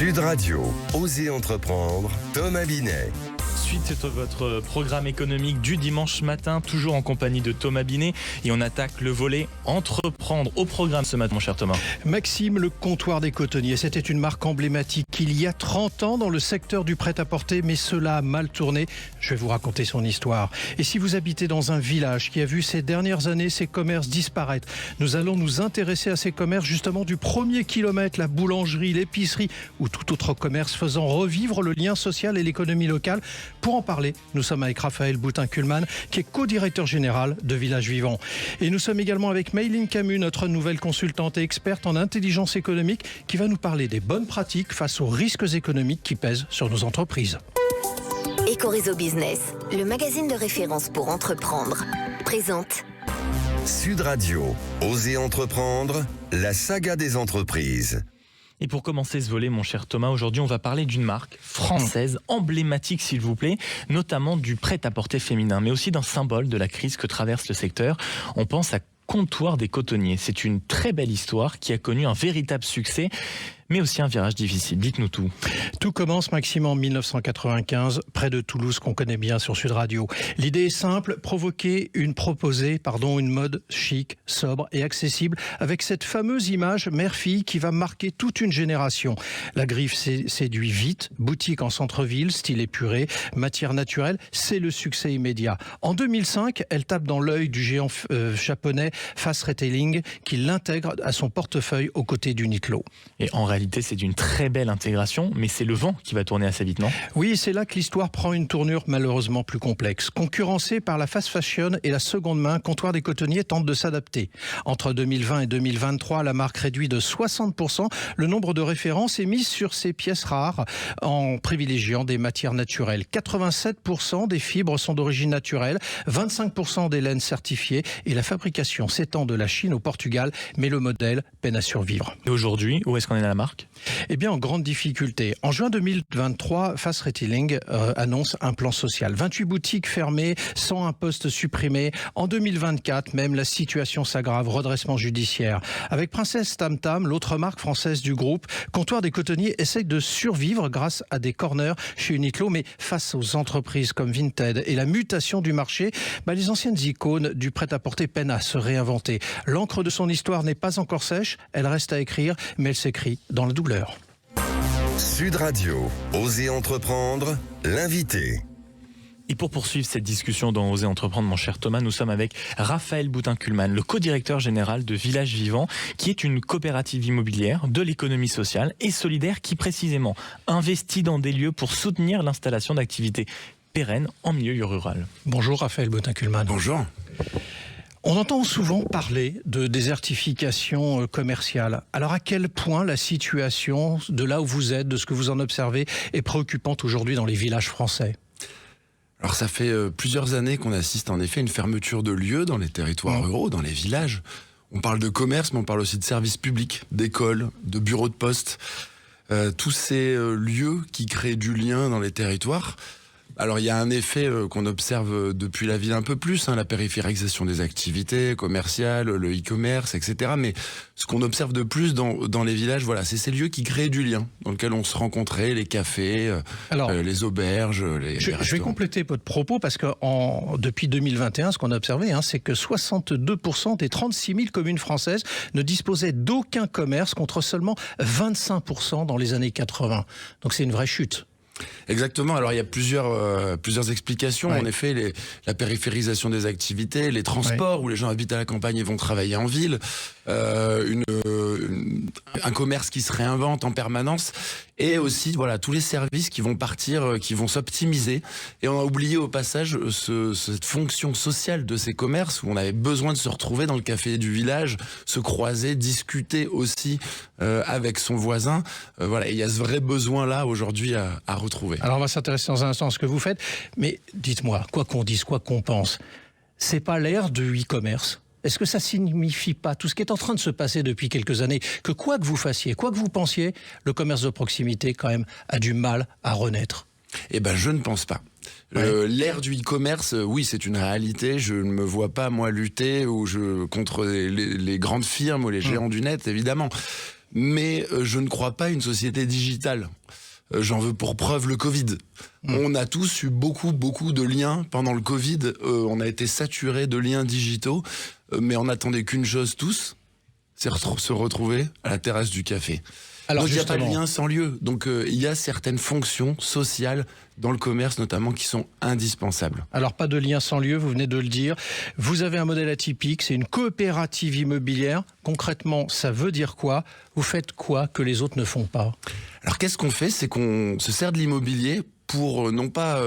Sud Radio, Osez entreprendre, Thomas Binet. Suite de votre programme économique du dimanche matin, toujours en compagnie de Thomas Binet, et on attaque le volet entreprendre au programme ce matin, mon cher Thomas. Maxime, le comptoir des cotonniers, c'était une marque emblématique il y a 30 ans dans le secteur du prêt-à-porter, mais cela a mal tourné. Je vais vous raconter son histoire. Et si vous habitez dans un village qui a vu ces dernières années ses commerces disparaître, nous allons nous intéresser à ces commerces justement du premier kilomètre, la boulangerie, l'épicerie ou tout autre commerce faisant revivre le lien social et l'économie locale. Pour en parler, nous sommes avec Raphaël Boutin-Kuhlmann, qui est co-directeur général de Village Vivant. Et nous sommes également avec Mayline Camus, notre nouvelle consultante et experte en intelligence économique, qui va nous parler des bonnes pratiques face aux risques économiques qui pèsent sur nos entreprises. Ecorezo Business, le magazine de référence pour entreprendre, présente Sud Radio, Osez entreprendre, la saga des entreprises. Et pour commencer ce volet, mon cher Thomas, aujourd'hui on va parler d'une marque française emblématique, s'il vous plaît, notamment du prêt-à-porter féminin, mais aussi d'un symbole de la crise que traverse le secteur. On pense à Comptoir des Cotonniers. C'est une très belle histoire qui a connu un véritable succès, mais aussi un virage difficile. Dites-nous tout. Tout commence, Maxime, en 1995, près de Toulouse, qu'on connaît bien sur Sud Radio. L'idée est simple, proposer une mode chic, sobre et accessible, avec cette fameuse image mère-fille qui va marquer toute une génération. La griffe séduit vite, boutique en centre-ville, style épuré, matière naturelle, c'est le succès immédiat. En 2005, elle tape dans l'œil du géant japonais Fast Retailing, qui l'intègre à son portefeuille aux côtés d'Uniqlo. Et en réalité, c'est d'une très belle intégration, mais c'est le vent qui va tourner assez vite, non ? Oui, c'est là que l'histoire prend une tournure malheureusement plus complexe. Concurrencée par la fast fashion et la seconde main, Comptoir des Cotonniers tente de s'adapter. Entre 2020 et 2023, la marque réduit de 60% le nombre de références émises sur ses pièces rares en privilégiant des matières naturelles. 87% des fibres sont d'origine naturelle, 25% des laines certifiées et la fabrication s'étend de la Chine au Portugal, mais le modèle peine à survivre. Et aujourd'hui, où est-ce qu'on est dans la marque ? Eh bien, en grande difficulté. En juin 2023, Fast Retailing annonce un plan social. 28 boutiques fermées, 101 postes supprimés. En 2024, même, la situation s'aggrave, redressement judiciaire. Avec Princesse Tam Tam, l'autre marque française du groupe, Comptoir des Cotonniers essaye de survivre grâce à des corners chez Uniqlo, mais face aux entreprises comme Vinted et la mutation du marché, les anciennes icônes du prêt-à-porter peinent à se réinventer. L'encre de son histoire n'est pas encore sèche, elle reste à écrire, mais elle s'écrit dans la douleur. Sud Radio, Osez entreprendre, l'invité. Et pour poursuivre cette discussion dans Osez entreprendre, mon cher Thomas, nous sommes avec Raphaël Boutin-Kuhlmann, le co-directeur général de Village Vivant, qui est une coopérative immobilière de l'économie sociale et solidaire qui précisément investit dans des lieux pour soutenir l'installation d'activités pérennes en milieu rural. Bonjour Raphaël Boutin-Kuhlmann. Bonjour. On entend souvent parler de désertification commerciale. Alors à quel point la situation de là où vous êtes, de ce que vous en observez, est préoccupante aujourd'hui dans les villages français ? Alors ça fait plusieurs années qu'on assiste en effet à une fermeture de lieux dans les territoires ruraux, dans les villages. On parle de commerce, mais on parle aussi de services publics, d'écoles, de bureaux de poste. Tous ces lieux qui créent du lien dans les territoires. Alors il y a un effet qu'on observe depuis la ville un peu plus, la périphérisation des activités commerciales, le e-commerce, etc. Mais ce qu'on observe de plus dans les villages, voilà, c'est ces lieux qui créent du lien, dans lesquels on se rencontrait, les cafés, les auberges, les restaurants. Je vais compléter votre propos parce que depuis 2021, ce qu'on a observé, c'est que 62% des 36 000 communes françaises ne disposaient d'aucun commerce contre seulement 25% dans les années 80. Donc c'est une vraie chute. Exactement. Alors il y a plusieurs explications. Ouais. En effet, la périphérisation des activités, les transports où les gens habitent à la campagne et vont travailler en ville, un commerce qui se réinvente en permanence, et aussi tous les services qui vont partir, qui vont s'optimiser. Et on a oublié au passage cette fonction sociale de ces commerces où on avait besoin de se retrouver dans le café du village, se croiser, discuter aussi avec son voisin. Et il y a ce vrai besoin là aujourd'hui à retrouver. Alors on va s'intéresser dans un instant à ce que vous faites, mais dites-moi, quoi qu'on dise, quoi qu'on pense, c'est pas l'ère du e-commerce. Est-ce que ça signifie pas, tout ce qui est en train de se passer depuis quelques années, que quoi que vous fassiez, quoi que vous pensiez, le commerce de proximité quand même a du mal à renaître ? Eh ben, je ne pense pas. L'ère du e-commerce, oui, c'est une réalité. Je ne me vois pas, moi, lutter contre les grandes firmes ou les géants du net, évidemment. mais je ne crois pas à une société digitale. J'en veux pour preuve le Covid. On a tous eu beaucoup de liens pendant le Covid. On a été saturés de liens digitaux, mais on n'attendait qu'une chose tous, c'est se retrouver à la terrasse du café. Alors, donc il n'y a pas de justement, lien sans lieu. Donc il y a certaines fonctions sociales dans le commerce notamment qui sont indispensables. alors pas de lien sans lieu, vous venez de le dire. Vous avez un modèle atypique, c'est une coopérative immobilière. Concrètement, ça veut dire quoi? Vous faites quoi que les autres ne font pas? Alors qu'est-ce qu'on fait? C'est qu'on se sert de l'immobilier pour non pas...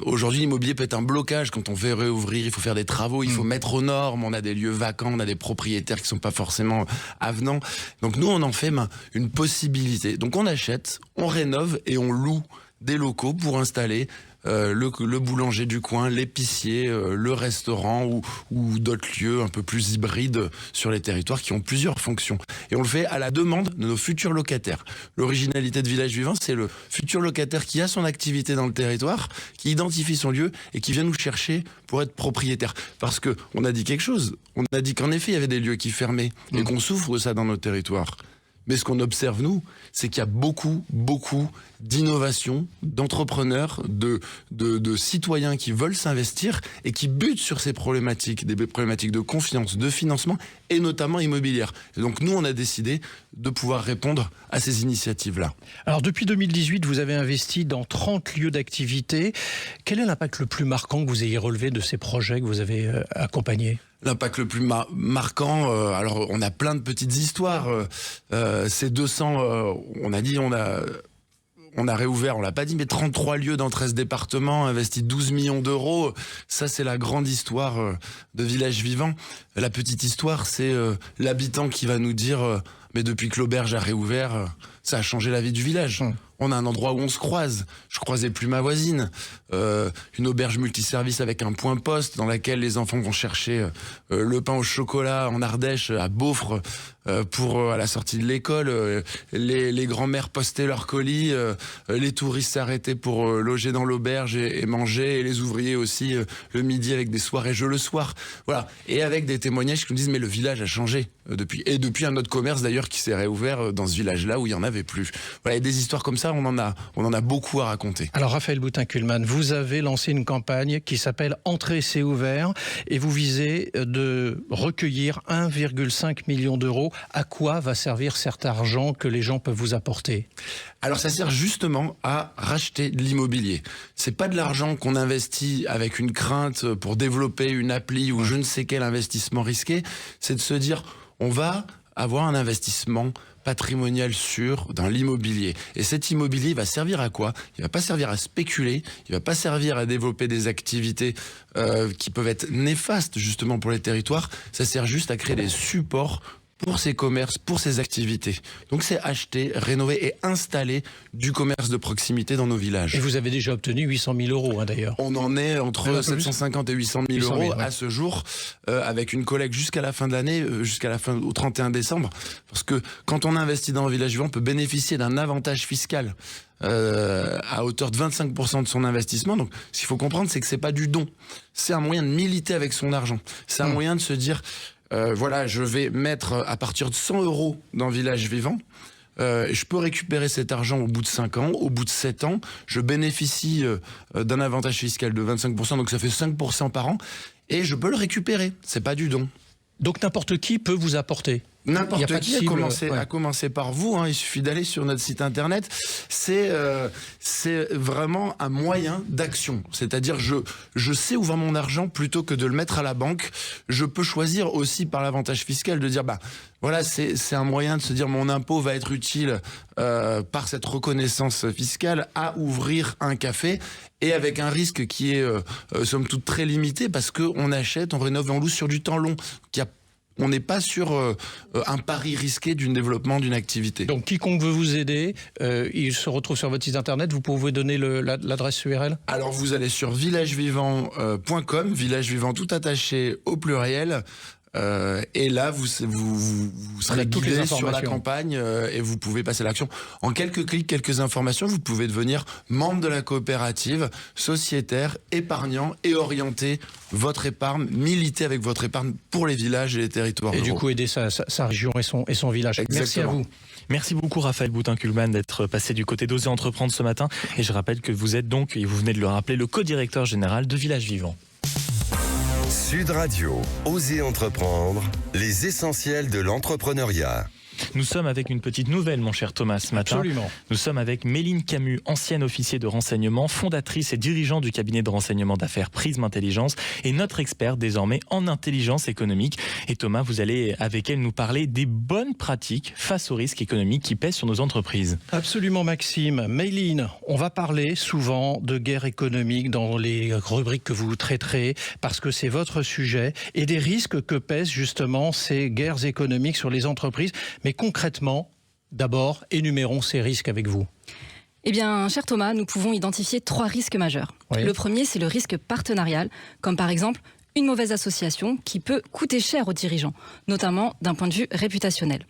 aujourd'hui, l'immobilier peut être un blocage quand on veut réouvrir, il faut faire des travaux, il faut mettre aux normes, on a des lieux vacants, on a des propriétaires qui sont pas forcément avenants. Donc nous, on en fait une possibilité. Donc on achète, on rénove et on loue des locaux pour installer le boulanger du coin, l'épicier, le restaurant ou d'autres lieux un peu plus hybrides sur les territoires qui ont plusieurs fonctions. Et on le fait à la demande de nos futurs locataires. L'originalité de Village Vivant, c'est le futur locataire qui a son activité dans le territoire, qui identifie son lieu et qui vient nous chercher pour être propriétaire. Parce que on a dit quelque chose. On a dit qu'en effet, il y avait des lieux qui fermaient et qu'on souffre de ça dans nos territoires. Mais ce qu'on observe, nous, c'est qu'il y a beaucoup d'innovations, d'entrepreneurs, de citoyens qui veulent s'investir et qui butent sur ces problématiques, des problématiques de confiance, de financement et notamment immobilières. Et donc nous, on a décidé de pouvoir répondre à ces initiatives-là. Alors depuis 2018, vous avez investi dans 30 lieux d'activité. Quel est l'impact le plus marquant que vous ayez relevé de ces projets que vous avez accompagnés? L'impact le plus marquant, alors on a plein de petites histoires. Ces 200, on a réouvert, on l'a pas dit, mais 33 lieux dans 13 départements, investi 12 millions d'euros. Ça, c'est la grande histoire de Village Vivant. La petite histoire, c'est l'habitant qui va nous dire mais depuis que l'auberge a réouvert, ça a changé la vie du village. On a un endroit où on se croise. Je croisais plus ma voisine. Une auberge multiservice avec un point poste dans laquelle les enfants vont chercher le pain au chocolat en Ardèche, à Beaufre, pour à la sortie de l'école. Les grands-mères postaient leurs colis. Les touristes s'arrêtaient pour loger dans l'auberge et manger. Et les ouvriers aussi le midi avec des soirées jeux le soir. Voilà. Et avec des témoignages qui nous disent mais le village a changé depuis. Et depuis un autre commerce d'ailleurs qui s'est réouvert dans ce village-là où il y en avait plus. Voilà, et des histoires comme ça, on en a beaucoup à raconter. Alors Raphaël Boutin-Kuhlmann, vous avez lancé une campagne qui s'appelle Entrée c'est ouvert et vous visez de recueillir 1,5 million d'euros. À quoi va servir cet argent que les gens peuvent vous apporter? Alors ça sert justement à racheter de l'immobilier. C'est pas de l'argent qu'on investit avec une crainte pour développer une appli ou je ne sais quel investissement risqué. C'est de se dire on va avoir un investissement patrimonial sûr dans l'immobilier. Et cet immobilier va servir à quoi? Il va pas servir à spéculer, il va pas servir à développer des activités qui peuvent être néfastes justement pour les territoires. Ça sert juste à créer des supports pour ces commerces, pour ces activités. Donc c'est acheter, rénover et installer du commerce de proximité dans nos villages. Et vous avez déjà obtenu 800 000 euros d'ailleurs. On en est entre 750 et 800 000 euros à ce jour, avec une collecte jusqu'à la fin de l'année, au 31 décembre. Parce que quand on investit dans un village vivant, on peut bénéficier d'un avantage fiscal à hauteur de 25% de son investissement. Donc ce qu'il faut comprendre, c'est que c'est pas du don. C'est un moyen de militer avec son argent. C'est un moyen de se dire... voilà, je vais mettre à partir de 100 euros dans Village Vivant. Je peux récupérer cet argent au bout de 5 ans, au bout de 7 ans. Je bénéficie d'un avantage fiscal de 25%, donc ça fait 5% par an. Et je peux le récupérer. C'est pas du don. Donc n'importe qui peut vous apporter? N'importe qui, à commencer par vous, hein, il suffit d'aller sur notre site internet. C'est vraiment un moyen d'action. C'est-à-dire, je sais où va mon argent plutôt que de le mettre à la banque. Je peux choisir aussi par l'avantage fiscal de dire, bah voilà, c'est un moyen de se dire mon impôt va être utile par cette reconnaissance fiscale à ouvrir un café. Et avec un risque qui est somme toute très limité parce qu'on achète, on rénove et on loue sur du temps long. On n'est pas sur un pari risqué du développement d'une activité. Donc quiconque veut vous aider, il se retrouve sur votre site internet. Vous pouvez donner l'adresse URL? Alors vous allez sur villagevivant.com, Village Vivant tout attaché au pluriel. Et là, vous serez toutes les guidé sur la informations. campagne et vous pouvez passer à l'action. En quelques clics, quelques informations, vous pouvez devenir membre de la coopérative, sociétaire, épargnant et orienter votre épargne, militer avec votre épargne pour les villages et les territoires Et ruraux. du coup, aider sa région et son village. Merci à Exactement. vous. Merci beaucoup Raphaël Boutin-Kuhlmann d'être passé du côté d'Oser Entreprendre ce matin. Et je rappelle que vous êtes donc, et vous venez de le rappeler, le co-directeur général de Village Vivant. Sud Radio, Oser Entreprendre, les essentiels de l'entrepreneuriat. Nous sommes avec une petite nouvelle, mon cher Thomas, ce matin. Absolument. Nous sommes avec Méline Camus, ancienne officier de renseignement, fondatrice et dirigeante du cabinet de renseignement d'affaires Prisme Intelligence et notre experte désormais en intelligence économique. Et Thomas, vous allez avec elle nous parler des bonnes pratiques face aux risques économiques qui pèsent sur nos entreprises. Absolument, Maxime. Méline, on va parler souvent de guerre économique dans les rubriques que vous traiterez parce que c'est votre sujet et des risques que pèsent justement ces guerres économiques sur les entreprises. Mais concrètement, d'abord, énumérons ces risques avec vous. Eh bien, cher Thomas, nous pouvons identifier 3 risques majeurs. Oui. Le premier, c'est le risque partenarial, comme par exemple une mauvaise association qui peut coûter cher aux dirigeants, notamment d'un point de vue réputationnel.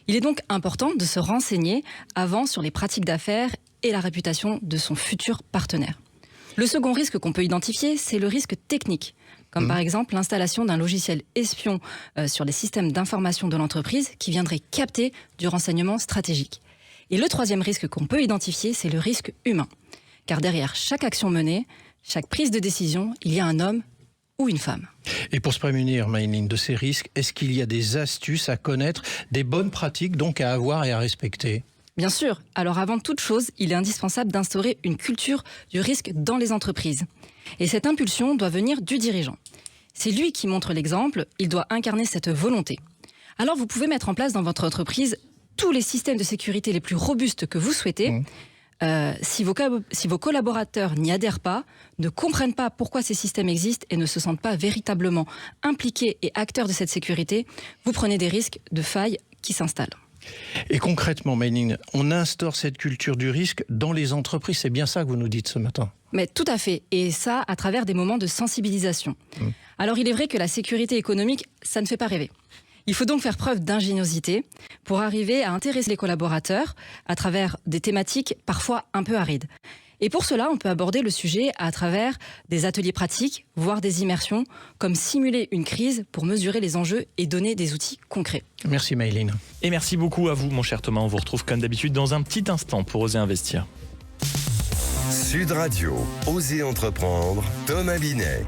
Il est donc important de se renseigner avant sur les pratiques d'affaires et la réputation de son futur partenaire. Le second risque qu'on peut identifier, c'est le risque technique, comme par exemple l'installation d'un logiciel espion sur les systèmes d'information de l'entreprise qui viendrait capter du renseignement stratégique. Et le troisième risque qu'on peut identifier, c'est le risque humain. Car derrière chaque action menée, chaque prise de décision, il y a un homme ou une femme. Et pour se prémunir, Méline, de ces risques, est-ce qu'il y a des astuces à connaître, des bonnes pratiques donc à avoir et à respecter ? Bien sûr, alors avant toute chose, il est indispensable d'instaurer une culture du risque dans les entreprises. Et cette impulsion doit venir du dirigeant. C'est lui qui montre l'exemple, il doit incarner cette volonté. Alors vous pouvez mettre en place dans votre entreprise tous les systèmes de sécurité les plus robustes que vous souhaitez. Si vos collaborateurs n'y adhèrent pas, ne comprennent pas pourquoi ces systèmes existent et ne se sentent pas véritablement impliqués et acteurs de cette sécurité, vous prenez des risques de failles qui s'installent. Et concrètement, Méline, on instaure cette culture du risque dans les entreprises. C'est bien ça que vous nous dites ce matin. Mais tout à fait, et ça à travers des moments de sensibilisation. Alors il est vrai que la sécurité économique, ça ne fait pas rêver. Il faut donc faire preuve d'ingéniosité pour arriver à intéresser les collaborateurs à travers des thématiques parfois un peu arides. Et pour cela, on peut aborder le sujet à travers des ateliers pratiques, voire des immersions, comme simuler une crise pour mesurer les enjeux et donner des outils concrets. Merci, Méline. Et merci beaucoup à vous, mon cher Thomas. On vous retrouve comme d'habitude dans un petit instant pour Oser Investir. Sud Radio, Oser Entreprendre, Thomas Binet.